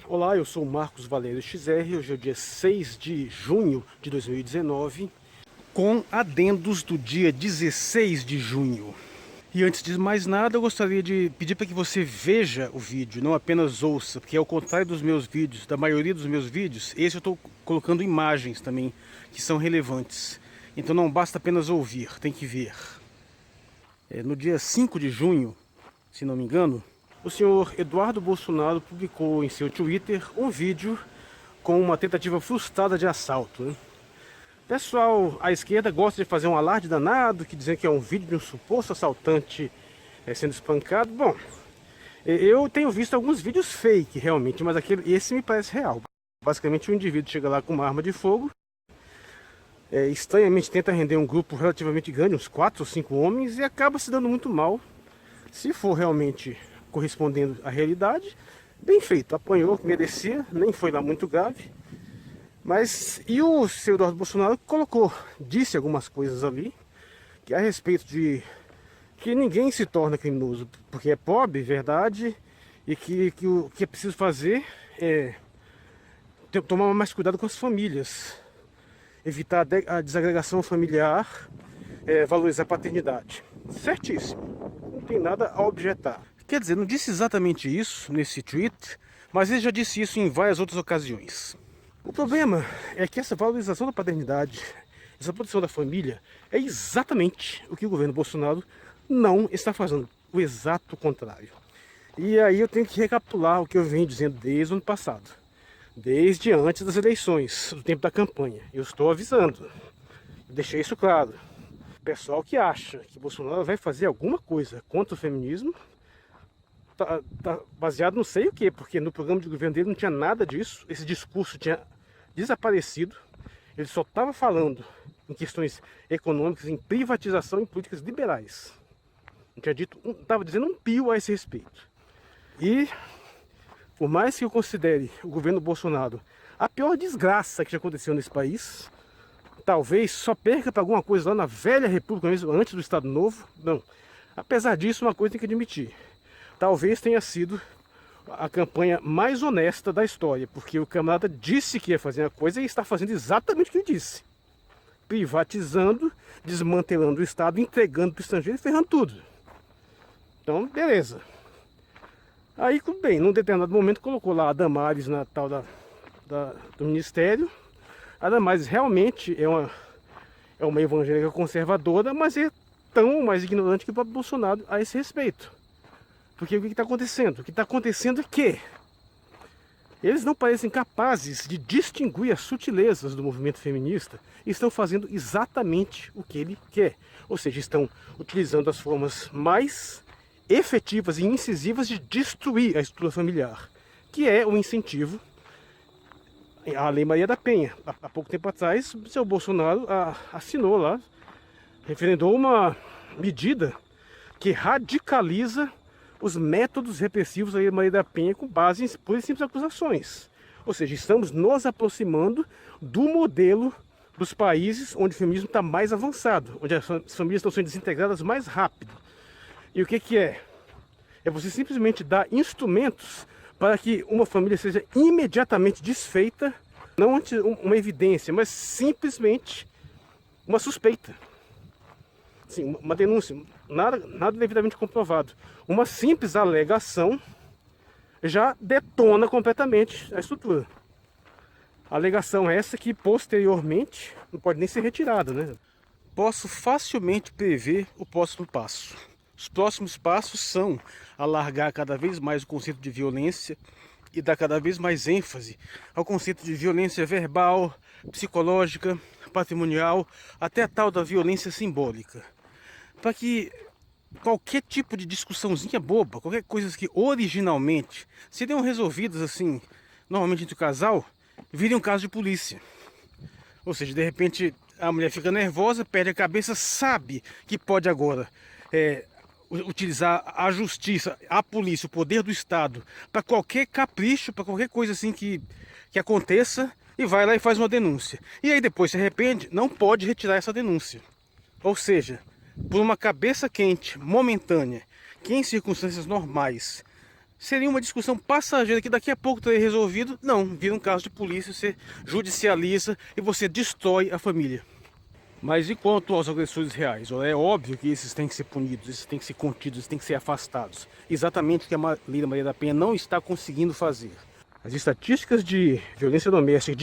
Olá, eu sou o Marcos Valério XR, hoje é o dia 6 de junho de 2019, com adendos do dia 16 de junho. E antes de mais nada, eu gostaria de pedir para que você veja o vídeo, não apenas ouça, porque ao contrário dos meus vídeos, da maioria dos meus vídeos, esse eu estou colocando imagens também, que são relevantes. Então não basta apenas ouvir, tem que ver. No dia 5 de junho, se não me engano, o senhor Eduardo Bolsonaro publicou em seu Twitter um vídeo com uma tentativa frustrada de assalto, né? Pessoal à esquerda gosta de fazer um alarde danado, que dizem que é um vídeo de um suposto assaltante sendo espancado. Bom, eu tenho visto alguns vídeos fake realmente, mas esse me parece real. Basicamente um indivíduo chega lá com uma arma de fogo, estranhamente tenta render um grupo relativamente grande, uns 4 ou 5 homens, e acaba se dando muito mal. Se for realmente correspondendo à realidade, bem feito, apanhou, merecia, nem foi lá muito grave. Mas, e o senhor Eduardo Bolsonaro disse algumas coisas ali, que a respeito de que ninguém se torna criminoso porque é pobre, verdade, e que o que é preciso fazer é tomar mais cuidado com as famílias, evitar a desagregação familiar, valorizar a paternidade. Certíssimo, não tem nada a objetar. Quer dizer, não disse exatamente isso nesse tweet, mas ele já disse isso em várias outras ocasiões. O problema é que essa valorização da paternidade, essa proteção da família, é exatamente o que o governo Bolsonaro não está fazendo, o exato contrário. E aí eu tenho que recapitular o que eu venho dizendo desde o ano passado, desde antes das eleições, do tempo da campanha. Eu estou avisando, deixei isso claro. O pessoal que acha que Bolsonaro vai fazer alguma coisa contra o feminismo, tá baseado não sei o que, porque no programa de governo dele não tinha nada disso, esse discurso tinha desaparecido, ele só estava falando em questões econômicas, em privatização, em políticas liberais. Não tinha dito, estava dizendo um pio a esse respeito. E por mais que eu considere o governo Bolsonaro a pior desgraça que já aconteceu nesse país, talvez só perca para alguma coisa lá na velha república mesmo, antes do Estado Novo, não. Apesar disso, uma coisa tem que admitir, talvez tenha sido a campanha mais honesta da história, porque o camarada disse que ia fazer uma coisa e está fazendo exatamente o que ele disse. Privatizando, desmantelando o Estado, entregando para o estrangeiro e ferrando tudo. Então, beleza. Aí, tudo bem, num determinado momento colocou lá a Damares na tal do ministério. A Damares realmente é uma evangélica conservadora, mas é tão mais ignorante que o próprio Bolsonaro a esse respeito. Porque o que está acontecendo? O que está acontecendo é que eles não parecem capazes de distinguir as sutilezas do movimento feminista e estão fazendo exatamente o que ele quer. Ou seja, estão utilizando as formas mais efetivas e incisivas de destruir a estrutura familiar, que é o incentivo à Lei Maria da Penha. Há pouco tempo atrás, o seu Bolsonaro assinou lá, referendou uma medida que radicaliza os métodos repressivos da Lei Maria da Penha com base em puras e simples acusações. Ou seja, estamos nos aproximando do modelo dos países onde o feminismo está mais avançado, onde as famílias estão sendo desintegradas mais rápido. E o que é? É você simplesmente dar instrumentos para que uma família seja imediatamente desfeita, não ante uma evidência, mas simplesmente uma suspeita. Sim, uma denúncia, nada devidamente comprovado. Uma simples alegação já detona completamente a estrutura. A alegação é essa que posteriormente não pode nem ser retirada, né? Posso facilmente prever o próximo passo. Os próximos passos são alargar cada vez mais o conceito de violência e dar cada vez mais ênfase ao conceito de violência verbal, psicológica, patrimonial, até a tal da violência simbólica. Para que qualquer tipo de discussãozinha boba, qualquer coisa que originalmente seriam resolvidas assim, normalmente entre o casal, vire um caso de polícia. Ou seja, de repente a mulher fica nervosa, perde a cabeça, sabe que pode agora utilizar a justiça, a polícia, o poder do Estado para qualquer capricho, para qualquer coisa assim que aconteça, e vai lá e faz uma denúncia. E aí depois se arrepende, não pode retirar essa denúncia. Ou seja, por uma cabeça quente, momentânea, que em circunstâncias normais seria uma discussão passageira que daqui a pouco estaria resolvido. Não, vira um caso de polícia, você judicializa e você destrói a família. Mas e quanto aos agressores reais? É óbvio que esses têm que ser punidos, esses têm que ser contidos, esses têm que ser afastados. Exatamente o que a Lei da Maria da Penha não está conseguindo fazer. As estatísticas de violência doméstica,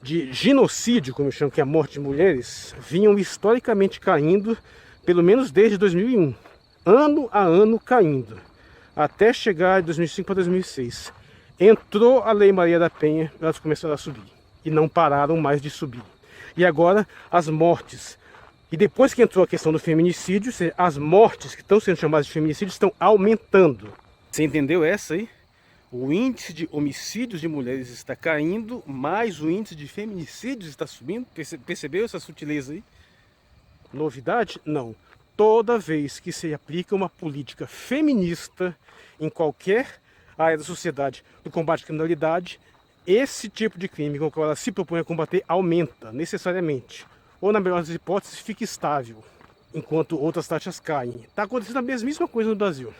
de genocídio, como eu chamo, que é a morte de mulheres, vinham historicamente caindo, pelo menos desde 2001. Ano a ano caindo, até chegar de 2005 para 2006. Entrou a Lei Maria da Penha, elas começaram a subir. E não pararam mais de subir. E agora as mortes. E depois que entrou a questão do feminicídio, as mortes que estão sendo chamadas de feminicídio estão aumentando. Você entendeu essa aí? O índice de homicídios de mulheres está caindo, mas o índice de feminicídios está subindo. Percebeu essa sutileza aí? Novidade? Não. Toda vez que se aplica uma política feminista em qualquer área da sociedade do combate à criminalidade, esse tipo de crime com o qual ela se propõe a combater aumenta necessariamente. Ou, na melhor das hipóteses, fica estável, enquanto outras taxas caem. Está acontecendo a mesma coisa no Brasil.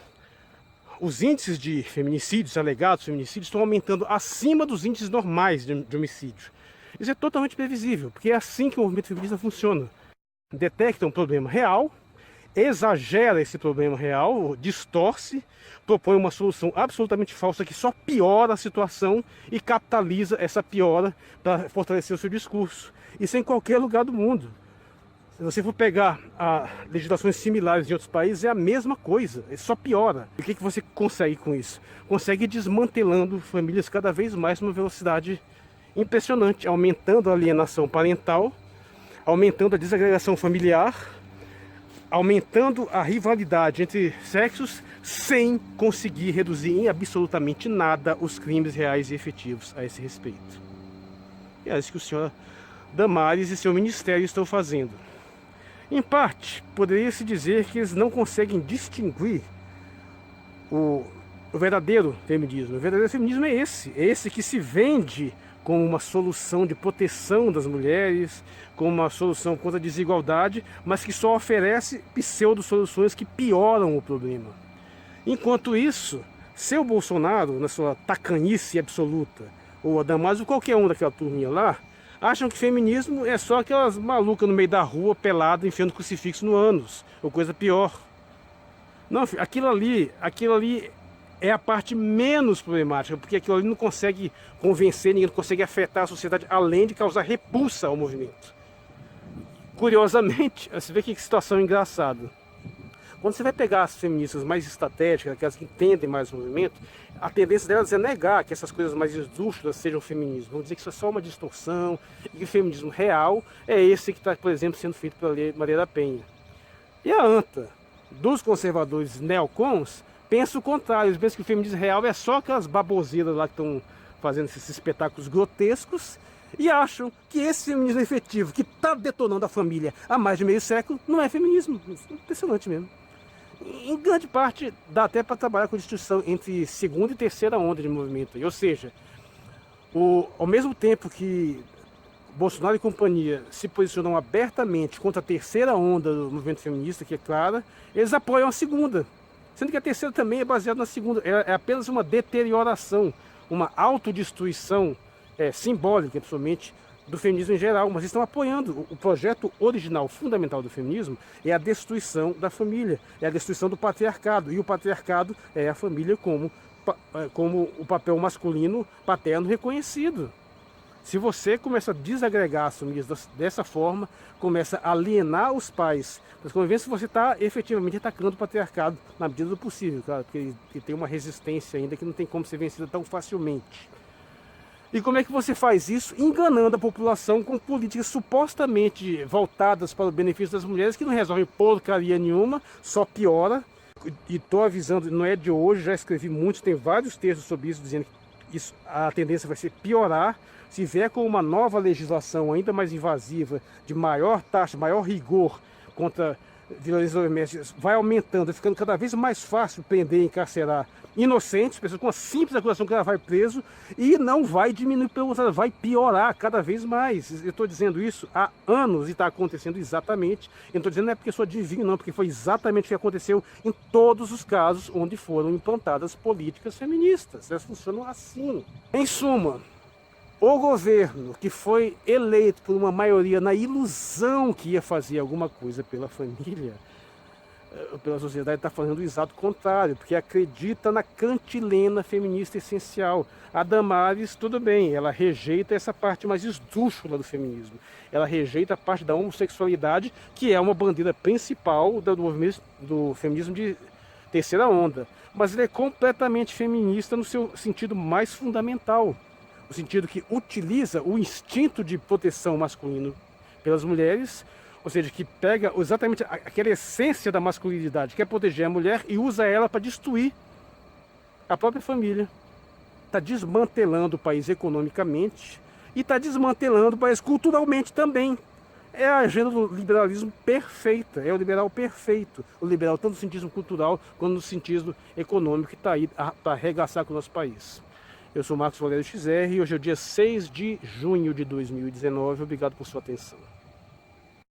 Os índices de feminicídios, alegados feminicídios, estão aumentando acima dos índices normais de homicídio. Isso é totalmente previsível, porque é assim que o movimento feminista funciona. Detecta um problema real, exagera esse problema real, distorce, propõe uma solução absolutamente falsa que só piora a situação e capitaliza essa piora para fortalecer o seu discurso. Isso é em qualquer lugar do mundo. Se você for pegar legislações similares em outros países, é a mesma coisa, só piora. E o que você consegue com isso? Consegue desmantelando famílias cada vez mais numa velocidade impressionante, aumentando a alienação parental, aumentando a desagregação familiar, aumentando a rivalidade entre sexos, sem conseguir reduzir em absolutamente nada os crimes reais e efetivos a esse respeito. E é isso que o senhor Damares e seu ministério estão fazendo. Em parte, poderia-se dizer que eles não conseguem distinguir o verdadeiro feminismo. O verdadeiro feminismo é esse que se vende como uma solução de proteção das mulheres, como uma solução contra a desigualdade, mas que só oferece pseudo-soluções que pioram o problema. Enquanto isso, seu Bolsonaro, na sua tacanhice absoluta, ou a Damares ou qualquer um daquela turminha lá, acham que feminismo é só aquelas malucas no meio da rua, pelada, enfiando crucifixo no ânus, ou coisa pior. Não, filho, aquilo ali é a parte menos problemática, porque aquilo ali não consegue convencer ninguém, não consegue afetar a sociedade, além de causar repulsa ao movimento. Curiosamente, você vê que situação engraçada. Quando você vai pegar as feministas mais estratégicas, aquelas que entendem mais o movimento, a tendência delas é negar que essas coisas mais esdrúxulas sejam feminismo. Vão dizer que isso é só uma distorção e que o feminismo real é esse que está, por exemplo, sendo feito pela Lei Maria da Penha. E a anta dos conservadores neocons pensa o contrário. Eles pensam que o feminismo real é só aquelas baboseiras lá que estão fazendo esses espetáculos grotescos e acham que esse feminismo efetivo, que está detonando a família há mais de meio século, não é feminismo. Impressionante mesmo. Em grande parte, dá até para trabalhar com distinção entre segunda e terceira onda de movimento. Ou seja, ao mesmo tempo que Bolsonaro e companhia se posicionam abertamente contra a terceira onda do movimento feminista, que é clara, eles apoiam a segunda. Sendo que a terceira também é baseada na segunda. É apenas uma deterioração, uma autodestruição simbólica, principalmente, do feminismo em geral, mas estão apoiando o projeto original, fundamental do feminismo, é a destruição da família, é a destruição do patriarcado, e o patriarcado é a família como o papel masculino paterno reconhecido. Se você começa a desagregar as famílias dessa forma, começa a alienar os pais das convivências, você está efetivamente atacando o patriarcado na medida do possível, claro, porque ele tem uma resistência ainda que não tem como ser vencida tão facilmente. E como é que você faz isso? Enganando a população com políticas supostamente voltadas para o benefício das mulheres, que não resolvem porcaria nenhuma, só piora. E estou avisando, não é de hoje, já escrevi muitos, tem vários textos sobre isso, dizendo que a tendência vai ser piorar. Se vier com uma nova legislação ainda mais invasiva, de maior taxa, maior rigor contra violência doméstica vai aumentando, ficando cada vez mais fácil prender e encarcerar inocentes, pessoas com uma simples acusação que ela vai preso, e não vai diminuir, pelo contrário, vai piorar cada vez mais. Eu estou dizendo isso há anos e está acontecendo exatamente. Eu não estou dizendo não é porque sou adivinho, não, porque foi exatamente o que aconteceu em todos os casos onde foram implantadas políticas feministas. Elas funcionam assim. Em suma, o governo que foi eleito por uma maioria na ilusão que ia fazer alguma coisa pela família, pela sociedade, está fazendo o exato contrário, porque acredita na cantilena feminista essencial. A Damares, tudo bem, ela rejeita essa parte mais esdrúxula do feminismo. Ela rejeita a parte da homossexualidade, que é uma bandeira principal do feminismo de terceira onda. Mas ele é completamente feminista no seu sentido mais fundamental. No sentido que utiliza o instinto de proteção masculino pelas mulheres, ou seja, que pega exatamente aquela essência da masculinidade, que é proteger a mulher, e usa ela para destruir a própria família. Está desmantelando o país economicamente e está desmantelando o país culturalmente também. É a agenda do liberalismo perfeita, é o liberal perfeito. O liberal tanto no sentido cultural quanto no sentido econômico, que está aí para arregaçar com o nosso país. Eu sou Marcos Valério XR e hoje é o dia 6 de junho de 2019. Obrigado por sua atenção.